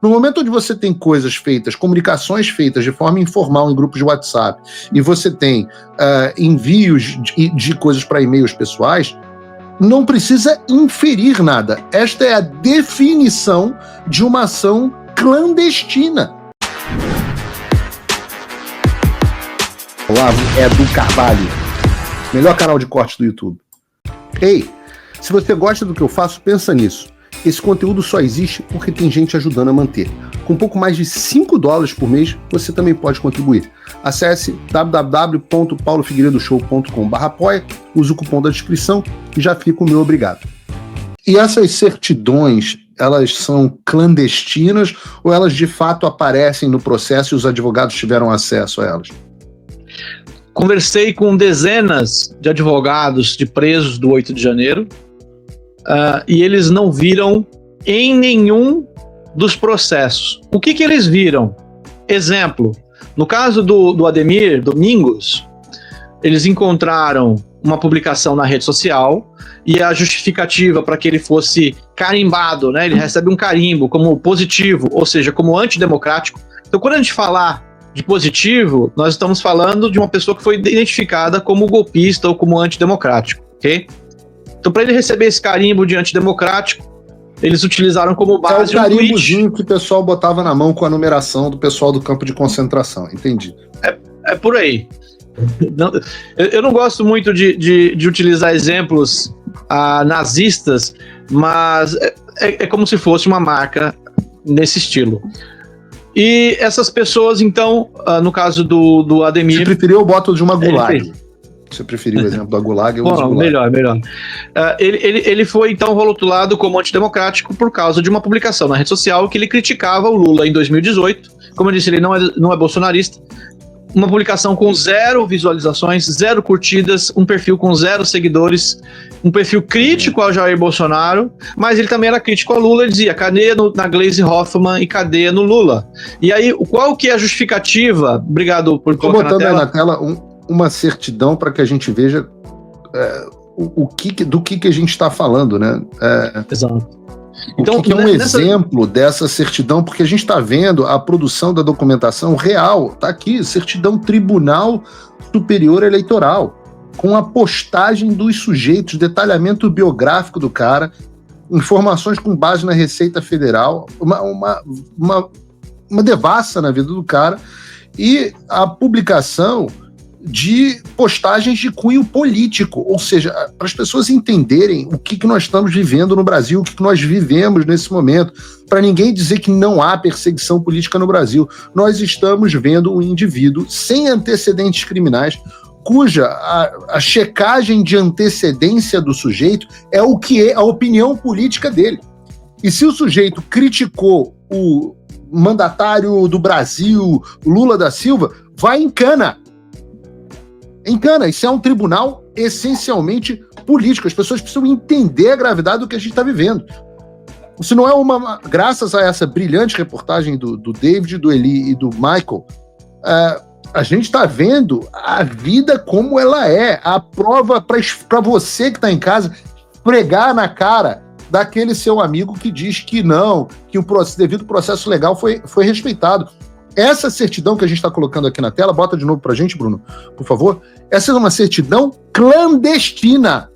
No momento onde você tem coisas feitas, comunicações feitas de forma informal em grupos de WhatsApp, e você tem envios de coisas para e-mails pessoais, não precisa inferir nada. Esta é a definição de uma ação clandestina. Olavo Edu Carvalho, melhor canal de corte do YouTube. Ei, se você gosta do que eu faço, pensa nisso. Esse conteúdo só existe porque tem gente ajudando a manter. Com pouco mais de $5 por mês, você também pode contribuir. Acesse www.paulofigueiredoshow.com/apoia, use o cupom da descrição e já fica o meu obrigado. E essas certidões, elas são clandestinas ou elas de fato aparecem no processo e os advogados tiveram acesso a elas? Conversei com dezenas de advogados de presos do 8 de janeiro e eles não viram em nenhum dos processos. O que eles viram? Exemplo, no caso do Ademir Domingos, eles encontraram uma publicação na rede social e a justificativa para que ele fosse carimbado, né? Ele recebe um carimbo como positivo, ou seja, como antidemocrático. Então, quando a gente falar de positivo, nós estamos falando de uma pessoa que foi identificada como golpista ou como antidemocrático, ok? Então, para ele receber esse carimbo de antidemocrático, eles utilizaram como base o carimbozinho que o pessoal botava na mão com a numeração do pessoal do campo de concentração, entendi. É por aí. Eu não gosto muito de utilizar exemplos nazistas, mas é como se fosse uma marca nesse estilo. E essas pessoas, então, no caso do Ademir... Se preferir, eu boto de uma Gulag. Se você preferir o exemplo da Gulag, eu uso Gulag. Melhor. Ele foi, então, rotulado como antidemocrático por causa de uma publicação na rede social que ele criticava o Lula em 2018. Como eu disse, ele não é bolsonarista. Uma publicação com 0 visualizações, 0 curtidas, um perfil com 0 seguidores, um perfil crítico ao Jair Bolsonaro, mas ele também era crítico ao Lula, ele dizia cadeia na Gleisi Hoffmann e cadeia no Lula. E aí, qual que é a justificativa? Obrigado por colocar na tela. Estou botando aí na tela uma certidão para que a gente veja do que a gente está falando, né? Exato. Então, o que é um exemplo dessa certidão, porque a gente está vendo a produção da documentação real, está aqui, certidão Tribunal Superior Eleitoral, com a postagem dos sujeitos, detalhamento biográfico do cara, informações com base na Receita Federal, uma devassa na vida do cara, e a publicação de postagens de cunho político, ou seja, para as pessoas entenderem o que nós estamos vivendo no Brasil, o que nós vivemos nesse momento, para ninguém dizer que não há perseguição política no Brasil. Nós estamos vendo um indivíduo sem antecedentes criminais, cuja a checagem de antecedência do sujeito é o que é a opinião política dele. E se o sujeito criticou o mandatário do Brasil, Lula da Silva, vai em cana. Isso é um tribunal essencialmente político. As pessoas precisam entender a gravidade do que a gente está vivendo. Se não é graças a essa brilhante reportagem do David, do Eli e do Michael, a gente está vendo a vida como ela é. A prova para você que está em casa pregar na cara daquele seu amigo que diz que não, que o devido processo legal foi respeitado. Essa certidão que a gente está colocando aqui na tela, bota de novo para a gente, Bruno, por favor. Essa é uma certidão clandestina.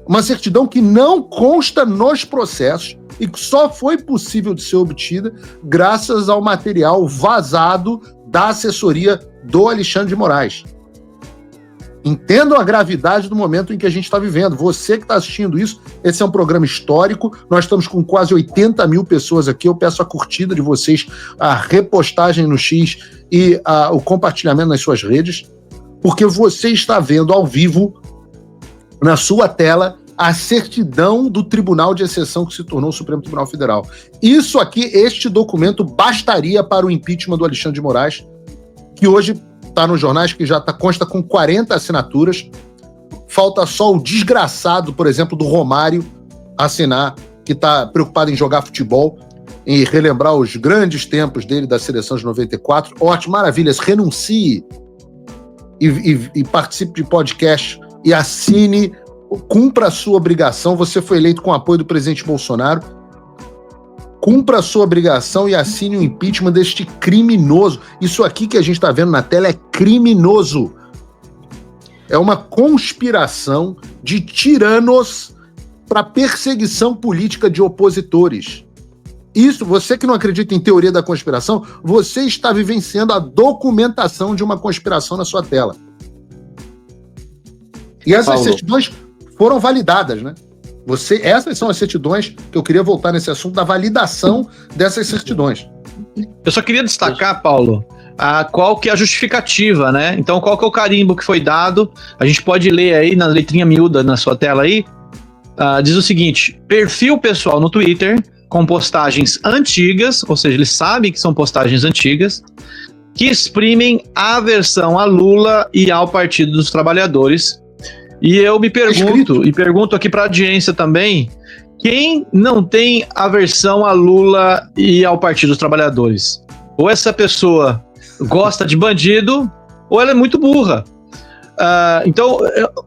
Uma certidão que não consta nos processos e que só foi possível de ser obtida graças ao material vazado da assessoria do Alexandre de Moraes. Entendam a gravidade do momento em que a gente está vivendo. Você que está assistindo isso, esse é um programa histórico. Nós estamos com quase 80 mil pessoas aqui. Eu peço a curtida de vocês, a repostagem no X e o compartilhamento nas suas redes, porque você está vendo ao vivo, na sua tela, a certidão do Tribunal de Exceção que se tornou o Supremo Tribunal Federal. Isso aqui, este documento, bastaria para o impeachment do Alexandre de Moraes, que hoje está nos jornais, que já consta com 40 assinaturas. Falta só o desgraçado, por exemplo, do Romário assinar, que está preocupado em jogar futebol, em relembrar os grandes tempos dele da seleção de 94. Ótimo, maravilhas, renuncie e participe de podcast e assine, cumpra a sua obrigação. Você foi eleito com o apoio do presidente Bolsonaro. cumpra a sua obrigação e assine o impeachment deste criminoso. Isso aqui que a gente está vendo na tela é criminoso. É uma conspiração de tiranos para perseguição política de opositores. Isso, você que não acredita em teoria da conspiração, você está vivenciando a documentação de uma conspiração na sua tela. E essas certidões foram validadas, né? Essas são as certidões que eu queria voltar nesse assunto da validação dessas certidões. Eu só queria destacar, Paulo, qual que é a justificativa, né? Então, qual que é o carimbo que foi dado? A gente pode ler aí na letrinha miúda na sua tela aí. Diz o seguinte: perfil pessoal no Twitter com postagens antigas, ou seja, eles sabem que são postagens antigas, que exprimem aversão a Lula e ao Partido dos Trabalhadores. E eu me pergunto, e pergunto aqui para a audiência também, quem não tem aversão a Lula e ao Partido dos Trabalhadores? Ou essa pessoa gosta de bandido, ou ela é muito burra. Então,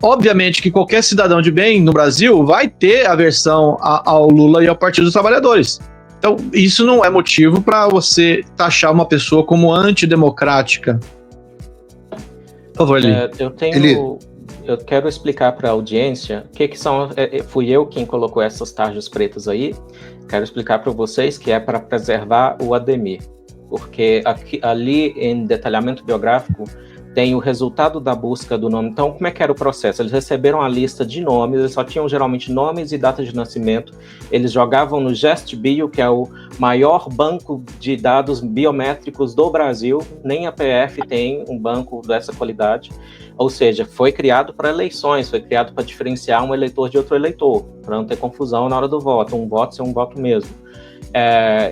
obviamente que qualquer cidadão de bem no Brasil vai ter aversão ao Lula e ao Partido dos Trabalhadores. Então, isso não é motivo para você taxar uma pessoa como antidemocrática. Por favor, Eli. Eu quero explicar para a audiência o que são. Fui eu quem colocou essas tarjas pretas aí. Quero explicar para vocês que é para preservar o Ademir. Porque ali em detalhamento biográfico tem o resultado da busca do nome. Então, como é que era o processo? Eles receberam a lista de nomes, eles só tinham geralmente nomes e data de nascimento. Eles jogavam no GestBio, que é o maior banco de dados biométricos do Brasil. Nem a PF tem um banco dessa qualidade. Ou seja, foi criado para eleições, foi criado para diferenciar um eleitor de outro eleitor, para não ter confusão na hora do voto. Um voto ser um voto mesmo.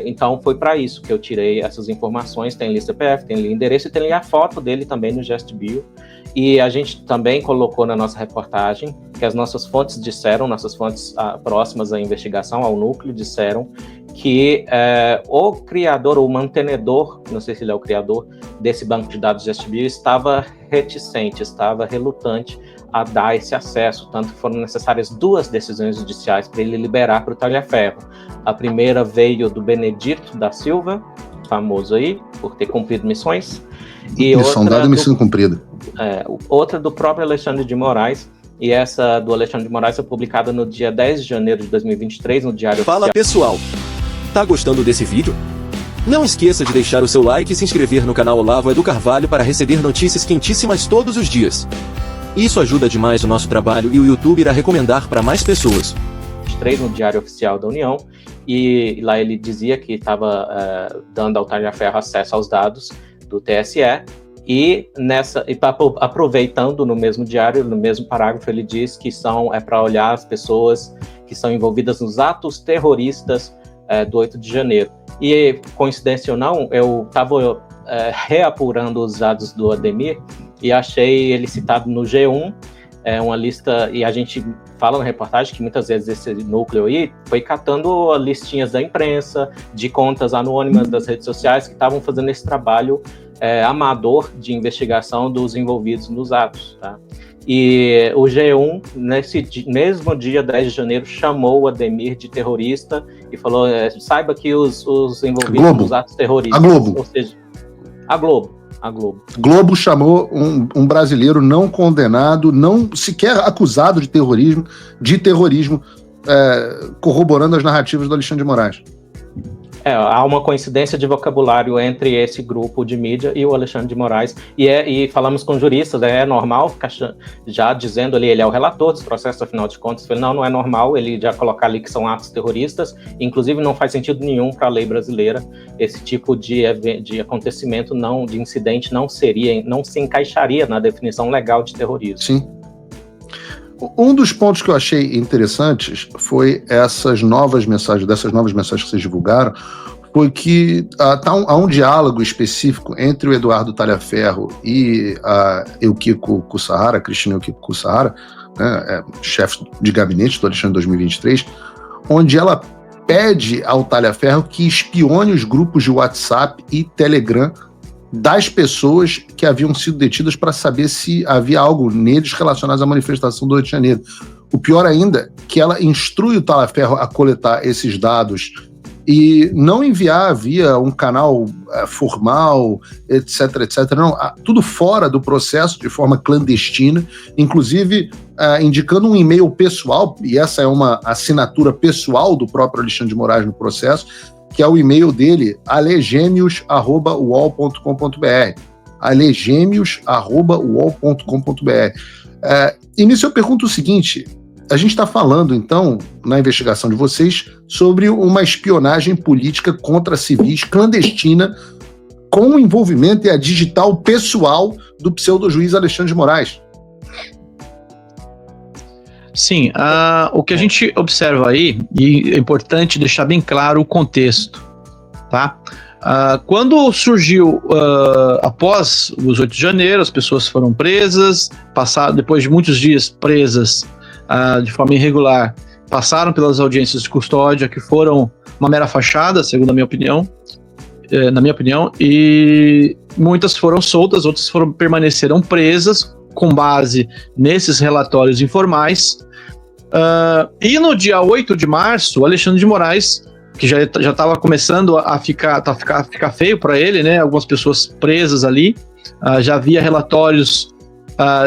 Então foi para isso que eu tirei essas informações. Tem lista PF, tem endereço e tem a foto dele também no GestBio. E a gente também colocou na nossa reportagem que as nossas fontes disseram, nossas fontes próximas à investigação, ao núcleo, disseram que o criador, o mantenedor, não sei se ele é o criador desse banco de dados GestBio, estava reticente, estava relutante a dar esse acesso, tanto que foram necessárias 2 decisões judiciais para ele liberar para o Talhaferro. A primeira veio do Benedito da Silva, famoso aí, por ter cumprido missões. E missão dada e missão cumprida. Outra do próprio Alexandre de Moraes, e essa do Alexandre de Moraes foi publicada no dia 10 de janeiro de 2023, no Diário Oficial. Fala pessoal, tá gostando desse vídeo? Não esqueça de deixar o seu like e se inscrever no canal Olavo Edu Carvalho para receber notícias quentíssimas todos os dias. Isso ajuda demais o nosso trabalho e o YouTube irá recomendar para mais pessoas. No Diário Oficial da União, e lá ele dizia que estava dando ao Talhaferro acesso aos dados do TSE, e aproveitando no mesmo diário, no mesmo parágrafo, ele diz que é para olhar as pessoas que são envolvidas nos atos terroristas do 8 de janeiro. E, coincidência ou não, eu estava reapurando os dados do Ademir e achei ele citado no G1, uma lista, e a gente fala na reportagem que muitas vezes esse núcleo aí foi catando listinhas da imprensa, de contas anônimas das redes sociais que estavam fazendo esse trabalho amador de investigação dos envolvidos nos atos, tá? E o G1, nesse mesmo dia 10 de janeiro, chamou o Ademir de terrorista e falou, saiba que os envolvidos nos atos terroristas... A Globo. Ou seja, a Globo. Globo chamou um brasileiro não condenado, não sequer acusado de terrorismo, corroborando as narrativas do Alexandre de Moraes. Há uma coincidência de vocabulário entre esse grupo de mídia e o Alexandre de Moraes, e falamos com juristas, é normal ficar já dizendo ali, ele é o relator desse processo, afinal de contas, não é normal ele já colocar ali que são atos terroristas, inclusive não faz sentido nenhum para a lei brasileira, esse tipo de acontecimento, de incidente, não se encaixaria na definição legal de terrorismo. Sim. Um dos pontos que eu achei interessantes foi dessas novas mensagens que vocês divulgaram, foi que há um diálogo específico entre o Eduardo Talhaferro e a Eukiko Kussahara, Cristina Eukiko Kussahara, né, chefe de gabinete do Alexandre em 2023, onde ela pede ao Talhaferro que espione os grupos de WhatsApp e Telegram das pessoas que haviam sido detidas para saber se havia algo neles relacionado à manifestação do 8 de janeiro. O pior ainda, que ela instrui o Talhaferro a coletar esses dados e não enviar via um canal formal, etc, etc. Não, tudo fora do processo, de forma clandestina, inclusive indicando um e-mail pessoal, e essa é uma assinatura pessoal do próprio Alexandre de Moraes no processo, que é o e-mail dele, alegêmeos@uol.com.br. alegêmeos@uol.com.br. E nisso eu pergunto o seguinte: a gente está falando, então, na investigação de vocês, sobre uma espionagem política contra civis clandestina com o envolvimento e a digital pessoal do pseudo-juiz Alexandre de Moraes. Sim, o que a gente observa aí, e é importante deixar bem claro o contexto, tá? Quando surgiu, após os 8 de janeiro, as pessoas foram presas, depois de muitos dias presas de forma irregular, passaram pelas audiências de custódia, que foram uma mera fachada, segundo a minha opinião, na minha opinião, e muitas foram soltas, outras permaneceram presas com base nesses relatórios informais. E no dia 8 de março, o Alexandre de Moraes, que já estava começando a ficar feio para ele, né? Algumas pessoas presas ali, já havia relatórios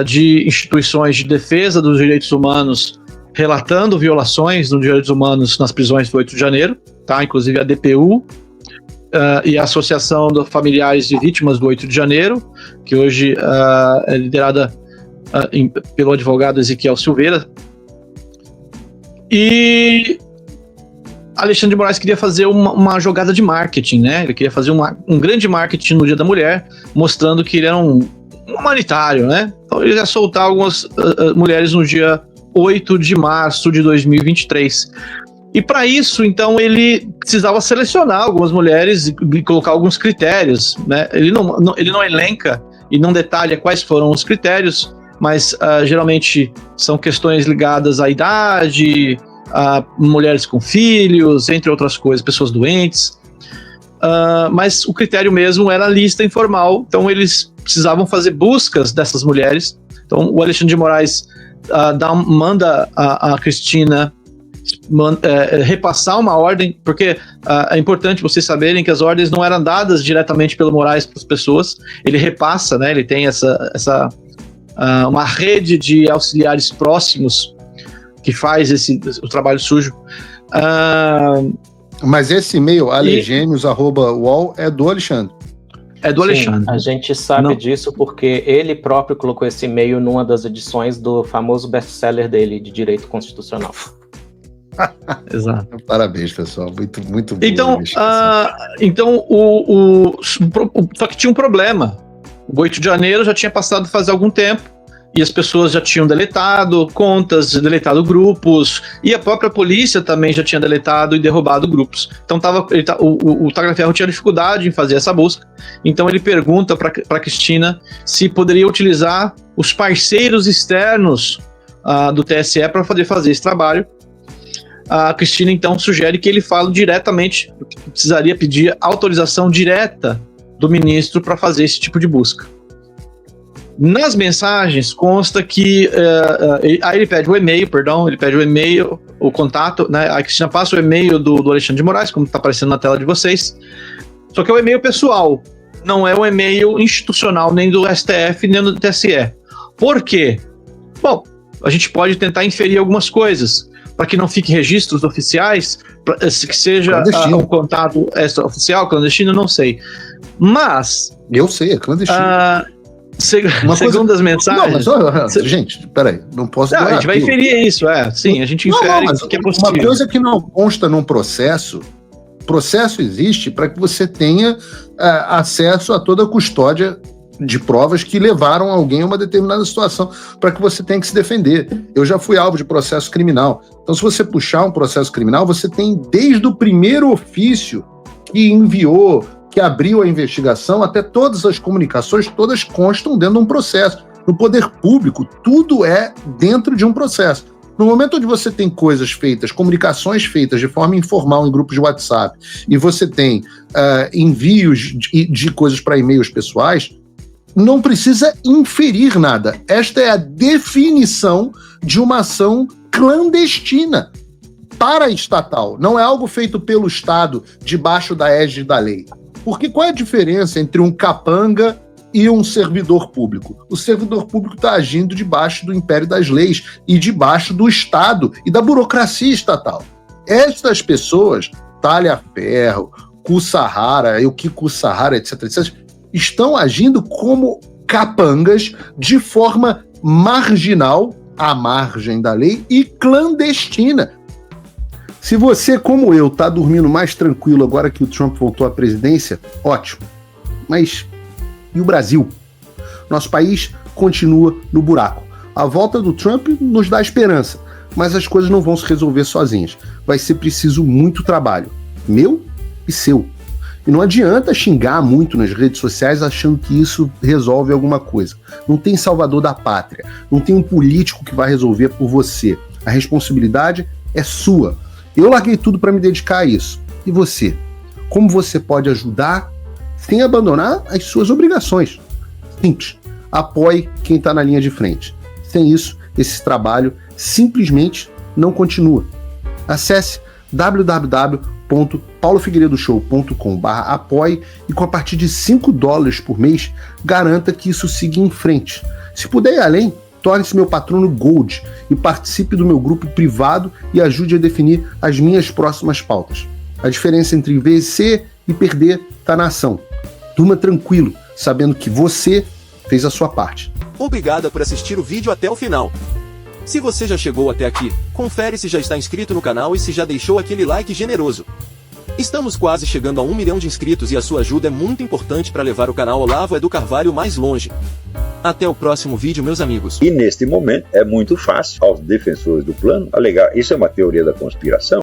de instituições de defesa dos direitos humanos relatando violações dos direitos humanos nas prisões do 8 de janeiro, tá? Inclusive a DPU e a Associação de Familiares de Vítimas do 8 de janeiro, que hoje é liderada pelo advogado Ezequiel Silveira. E Alexandre de Moraes queria fazer uma jogada de marketing, né? Ele queria fazer um grande marketing no Dia da Mulher, mostrando que ele era um humanitário, né? Então ele ia soltar algumas mulheres no dia 8 de março de 2023. E para isso, então, ele precisava selecionar algumas mulheres e colocar alguns critérios, né? Ele não elenca e não detalha quais foram os critérios, mas geralmente são questões ligadas à idade, a mulheres com filhos, entre outras coisas, pessoas doentes. Mas o critério mesmo era a lista informal, então eles precisavam fazer buscas dessas mulheres. Então o Alexandre de Moraes manda a Cristina repassar uma ordem, porque é importante vocês saberem que as ordens não eram dadas diretamente pelo Moraes para as pessoas, ele repassa, né? Ele tem uma rede de auxiliares próximos que faz o trabalho sujo. Mas esse e-mail, alegêmeos@uol, é do Alexandre. É do Alexandre. Sim, a gente sabe disso porque ele próprio colocou esse e-mail numa das edições do famoso best-seller dele de Direito Constitucional. Exato. Parabéns, pessoal. Muito, muito bom. Então, só que tinha um problema. O 8 de janeiro já tinha passado faz algum tempo, e as pessoas já tinham deletado contas, deletado grupos, e a própria polícia também já tinha deletado e derrubado grupos. Então o Tagliaferro tinha dificuldade em fazer essa busca, então ele pergunta para Cristina se poderia utilizar os parceiros externos do TSE para poder fazer esse trabalho. A Cristina então sugere que ele fale diretamente, que precisaria pedir autorização direta do ministro para fazer esse tipo de busca. Nas mensagens consta que aí ele pede o e-mail, o contato, né? A Cristina passa o e-mail do Alexandre de Moraes, como está aparecendo na tela de vocês, só que é o e-mail pessoal, não é o e-mail institucional nem do STF nem do TSE. Por quê? Bom, a gente pode tentar inferir algumas coisas, para que não fique registros oficiais, que seja um contato extraoficial, clandestino, não sei. Mas... Eu sei, é clandestino. Segundo as mensagens... Não, mas gente, peraí, não posso... a gente vai inferir isso, sim, a gente infere que é possível. Uma coisa que não consta num processo existe para que você tenha acesso a toda a custódia de provas que levaram alguém a uma determinada situação, para que você tenha que se defender. Eu já fui alvo de processo criminal. Então, se você puxar um processo criminal, você tem desde o primeiro ofício que enviou, que abriu a investigação, até todas as comunicações, todas constam dentro de um processo. No poder público, tudo é dentro de um processo. No momento onde você tem coisas feitas, comunicações feitas de forma informal em grupos de WhatsApp, e você tem envios de coisas para e-mails pessoais, não precisa inferir nada. Esta é a definição de uma ação clandestina. paraestatal, não é algo feito pelo Estado debaixo da égide da lei. Porque qual é a diferença entre um capanga e um servidor público? O servidor público está agindo debaixo do império das leis e debaixo do Estado e da burocracia estatal. Estas pessoas, Talha Ferro, Kussahara, Yuki Kussahara, etc., estão agindo como capangas de forma marginal, à margem da lei e clandestina. Se você, como eu, está dormindo mais tranquilo agora que o Trump voltou à presidência, ótimo. Mas e o Brasil? Nosso país continua no buraco. A volta do Trump nos dá esperança, mas as coisas não vão se resolver sozinhas. Vai ser preciso muito trabalho, meu e seu. E não adianta xingar muito nas redes sociais achando que isso resolve alguma coisa. Não tem salvador da pátria, não tem um político que vai resolver por você. A responsabilidade é sua. Eu larguei tudo para me dedicar a isso. E você? Como você pode ajudar sem abandonar as suas obrigações? Simples. Apoie quem está na linha de frente. Sem isso, esse trabalho simplesmente não continua. Acesse www.paulofigueiredoshow.com/apoie e com a partir de $5 por mês, garanta que isso siga em frente. Se puder ir além, torne-se meu patrono Gold e participe do meu grupo privado e ajude a definir as minhas próximas pautas. A diferença entre vencer e perder está na ação. Durma tranquilo, sabendo que você fez a sua parte. Obrigado por assistir o vídeo até o final. Se você já chegou até aqui, confere se já está inscrito no canal e se já deixou aquele like generoso. Estamos quase chegando a 1 milhão de inscritos e a sua ajuda é muito importante para levar o canal Olavo do Carvalho mais longe. Até o próximo vídeo, meus amigos. E neste momento é muito fácil aos defensores do plano alegar isso é uma teoria da conspiração.